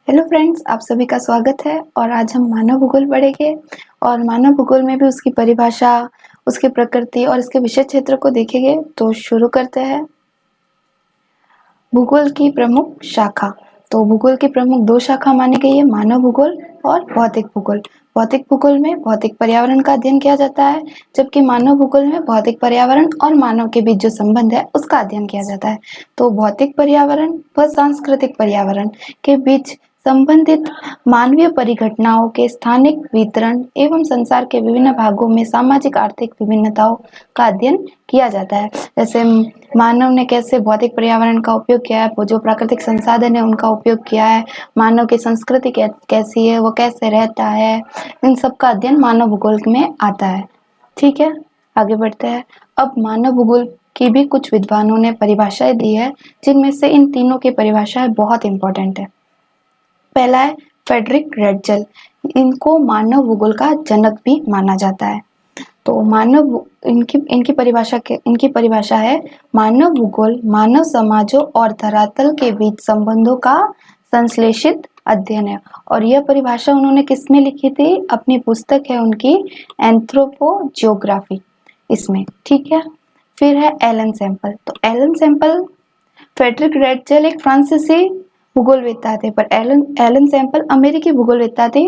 Hello friends, आप सभी का स्वागत है। और आज हम मानव भूगोल पढ़ेंगे और मानव भूगोल में भी उसकी परिभाषा, उसकी प्रकृति और इसके विषय क्षेत्र को देखेंगे। तो शुरू करते हैं। भूगोल की प्रमुख शाखा। तो भूगोल की प्रमुख दो शाखा मानी गई है, मानव भूगोल और भौतिक भूगोल। भौतिक भूगोल में भौतिक पर्यावरण का अध्ययन किया जाता है, जबकि मानव भूगोल में भौतिक पर्यावरण और मानव के बीच जो संबंध है उसका अध्ययन किया जाता है। तो भौतिक पर्यावरण व सांस्कृतिक पर्यावरण के बीच संबंधित मानवीय परिघटनाओं के स्थानिक वितरण एवं संसार के विभिन्न भागों में सामाजिक आर्थिक विभिन्नताओं का अध्ययन किया जाता है। जैसे मानव ने कैसे भौतिक पर्यावरण का उपयोग किया है, वो जो प्राकृतिक संसाधन है उनका उपयोग किया है, मानव की संस्कृति कैसी है, वो कैसे रहता है, इन सब का अध्ययन मानव भूगोल में आता है। ठीक है, आगे बढ़ते हैं। अब मानव भूगोल की भी कुछ विद्वानों ने परिभाषाएं दी है, जिनमें से इन तीनों की परिभाषाएं बहुत इंपॉर्टेंट है। पहला है फ्रेडरिक रेटजल। इनको मानव भूगोल का जनक भी माना जाता है। तो इनकी परिभाषा है, मानव भूगोल मानव समाजों और धरातल के बीच संबंधों का संश्लेषित अध्ययन है। और यह परिभाषा उन्होंने किसमें लिखी थी? अपनी पुस्तक है उनकी एंथ्रोपोजियोग्राफी, इसमें। ठीक है, फिर है एलन सैंपल। तो एलन सैंपल, फ्रेडरिक रेटजल एक फ्रांसीसी भूगोलवेत्ता थे, पर एलन सैंपल अमेरिकी भूगोलवेत्ता थे,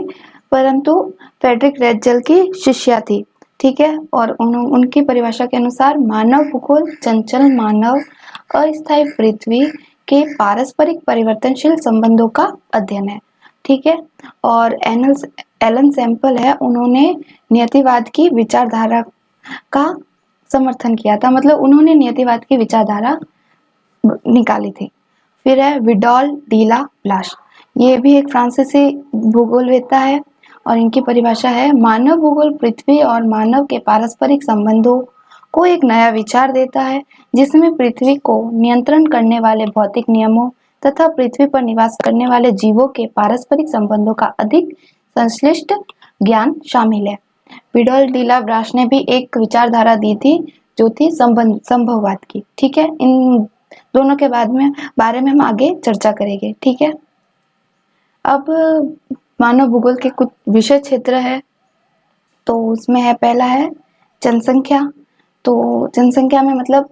परंतु फ्रेडरिक रेटजल की शिष्या थी। ठीक है, और उनकी परिभाषा के अनुसार मानव भूगोल चंचल मानव अस्थायी पृथ्वी के पारस्परिक परिवर्तनशील संबंधों का अध्ययन है। ठीक है, और एलन सैंपल है, उन्होंने नियतिवाद की विचारधारा का समर्थन किया था, मतलब उन्होंने नियतिवाद की विचारधारा निकाली थी। फिर है विडॉल डीला ब्लाश। ये भी एक फ्रांसीसी भूगोलवेत्ता है और इनकी परिभाषा है, मानव भूगोल पृथ्वी और मानव के पारस्परिक संबंधों को एक नया विचार देता है, जिसमें पृथ्वी को नियंत्रण करने वाले भौतिक नियमों तथा पृथ्वी पर निवास करने वाले जीवों के पारस्परिक संबंधों का अधिक संश्लिष्ट ज्ञान शामिल है। विडॉल डीला ब्राश ने भी एक विचारधारा दी थी, जो थी संभववाद की। ठीक है, इन दोनों के बारे में हम आगे चर्चा करेंगे। ठीक है, अब मानव भूगोल के कुछ विषय क्षेत्र है, तो उसमें है, पहला है जनसंख्या। तो जनसंख्या में मतलब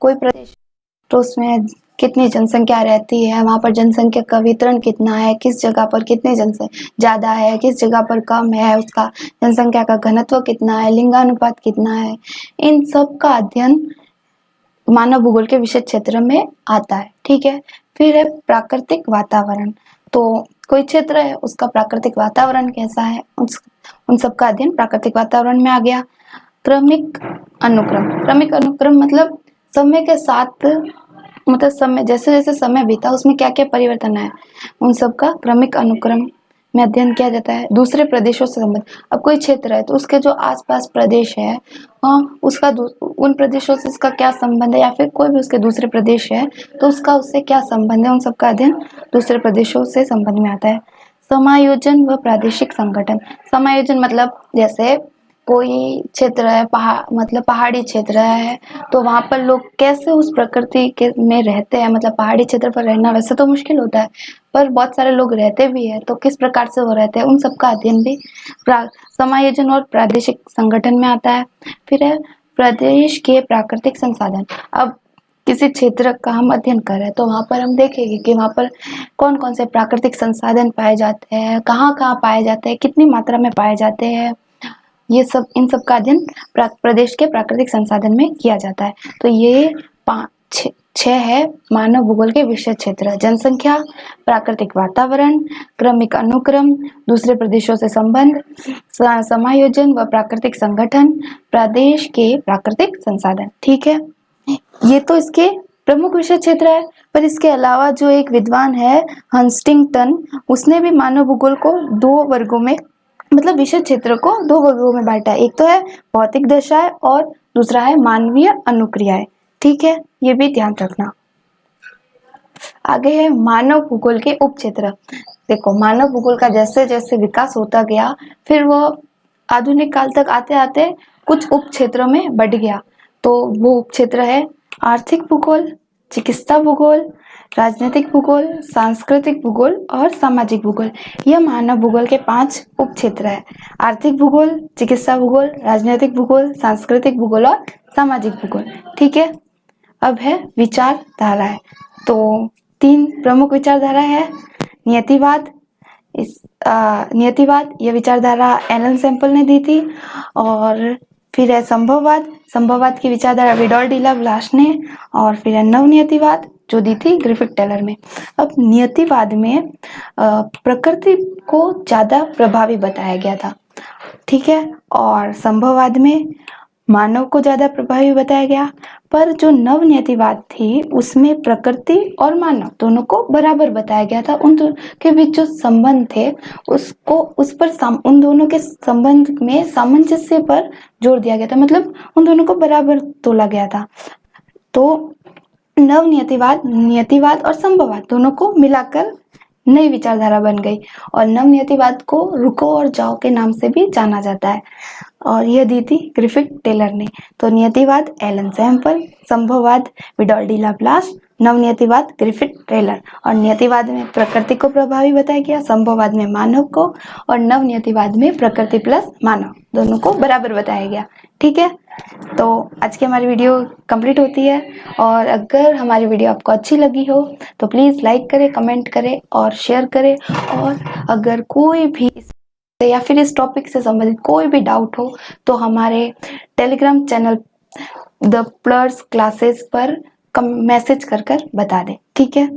कोई प्रदेश, तो उसमें कितनी जनसंख्या रहती है, वहां पर जनसंख्या का वितरण कितना है, किस जगह पर कितनी जनसंख्या ज्यादा है, किस जगह पर कम है, उसका जनसंख्या का घनत्व कितना है, लिंगानुपात कितना है, इन सब का अध्ययन मानव भूगोल के विषय क्षेत्र में आता है। ठीक है, फिर है प्राकृतिक वातावरण। तो कोई क्षेत्र है, उसका प्राकृतिक वातावरण कैसा है, उन सब का अध्ययन प्राकृतिक वातावरण में आ गया। क्रमिक अनुक्रम। क्रमिक अनुक्रम मतलब समय के साथ, मतलब समय जैसे जैसे समय बीता उसमें क्या क्या परिवर्तन है, उन सब का क्रमिक अनुक्रम में अध्ययन किया जाता है। दूसरे प्रदेशों से संबंध। अब कोई क्षेत्र है तो उसके जो आसपास प्रदेश है, उसका उन प्रदेशों से उसका क्या संबंध है, या फिर कोई भी उसके दूसरे प्रदेश है तो उसका उससे क्या संबंध है, उन सब का अध्ययन दूसरे प्रदेशों से संबंध में आता है। समायोजन व प्रादेशिक संगठन। समायोजन मतलब जैसे कोई क्षेत्र है, मतलब पहाड़ी क्षेत्र है, तो वहां पर लोग कैसे उस प्रकृति के में रहते हैं, मतलब पहाड़ी क्षेत्र पर रहना वैसे तो मुश्किल होता है, पर बहुत सारे लोग रहते भी है, तो किस प्रकार से वो रहते हैं, उन सब का अध्ययन भी समायोजन और प्रादेशिक संगठन में आता है। फिर है प्रदेश के प्राकृतिक संसाधन। अब किसी क्षेत्र का हम अध्ययन कर रहे हैं तो वहां पर हम देखेंगे कि वहां पर कौन कौन से प्राकृतिक संसाधन पाए जाते हैं, कहाँ कहाँ पाए जाते हैं, कितनी मात्रा में पाए जाते हैं, ये सब, इन सब का अध्ययन प्रदेश के प्राकृतिक संसाधन में किया जाता है। तो ये छह है मानव भूगोल के विषय क्षेत्र: जनसंख्या, प्राकृतिक वातावरण, क्रमिक अनुक्रम, दूसरे प्रदेशों से संबंध, समायोजन व प्राकृतिक संगठन, प्रदेश के प्राकृतिक संसाधन। ठीक है, ये तो इसके प्रमुख विषय क्षेत्र है। पर इसके अलावा जो एक विद्वान है हंटिंगटन, उसने भी मानव भूगोल को दो वर्गों में, मतलब विषय क्षेत्र को दो वर्गों में बांटा है। एक तो है भौतिक दशाएं और दूसरा है मानवीय अनुक्रियाएं। ठीक है, ये भी ध्यान रखना। आगे है मानव भूगोल के उप क्षेत्र। देखो, मानव भूगोल का जैसे जैसे विकास होता गया, फिर वो आधुनिक काल तक आते आते कुछ उप क्षेत्रों में बढ़ गया। तो वो उप क्षेत्र है आर्थिक भूगोल, चिकित्सा भूगोल, राजनीतिक भूगोल, सांस्कृतिक भूगोल और सामाजिक भूगोल। यह मानव भूगोल के 5 उप क्षेत्र है। आर्थिक भूगोल, चिकित्सा भूगोल, राजनीतिक भूगोल, सांस्कृतिक भूगोल और सामाजिक भूगोल। ठीक है, अब है विचारधाराएं। तो 3 प्रमुख विचारधारा है। नियतिवाद, नियतिवाद यह विचारधारा एलन सैंपल ने दी थी। और फिर है संभववाद, संभववाद की विचारधारा विडॉल डिला ब्लास ने। और फिर है नवनियतिवाद जो दी थी ग्रिफिथ टेलर में। अब नियतिवाद में प्रकृति को ज्यादा प्रभावी बताया गया था। ठीक है, और संभववाद में मानव को ज्यादा प्रभावी बताया गया। पर जो नवनियतिवाद थी उसमें प्रकृति और मानव दोनों को बराबर बताया गया था। उन दोनों के बीच जो संबंध थे उसको उस पर उन दोनों के संबंध में सामंजस्य पर जोर दिया गया था, मतलब उन दोनों को बराबर तोला गया था। तो नवनियतिवाद, नियतिवाद और संभववाद दोनों को मिलाकर नई विचारधारा बन गई और नवनियतिवाद को रुको और जाओ के नाम से भी जाना जाता है और यह दी थी ग्रिफिथ टेलर ने। तो नियतिवाद एलन सैंपल, संभववाद विडॉल डी लाप्लास, नवनियतिवाद ग्रिफिथ टेलर। और नियतिवाद में प्रकृति को प्रभावी बताया गया, संभववाद में मानव को और नवनियतिवाद में प्रकृति प्लस मानव दोनों को बराबर बताया गया। ठीक है, तो आज की हमारी वीडियो कंप्लीट होती है और अगर हमारी वीडियो आपको अच्छी लगी हो तो प्लीज़ लाइक करें, कमेंट करें और शेयर करें। और अगर कोई भी या फिर इस टॉपिक से संबंधित कोई भी डाउट हो तो हमारे Telegram channel the pliers classes पर मैसेज कर बता दें। ठीक है।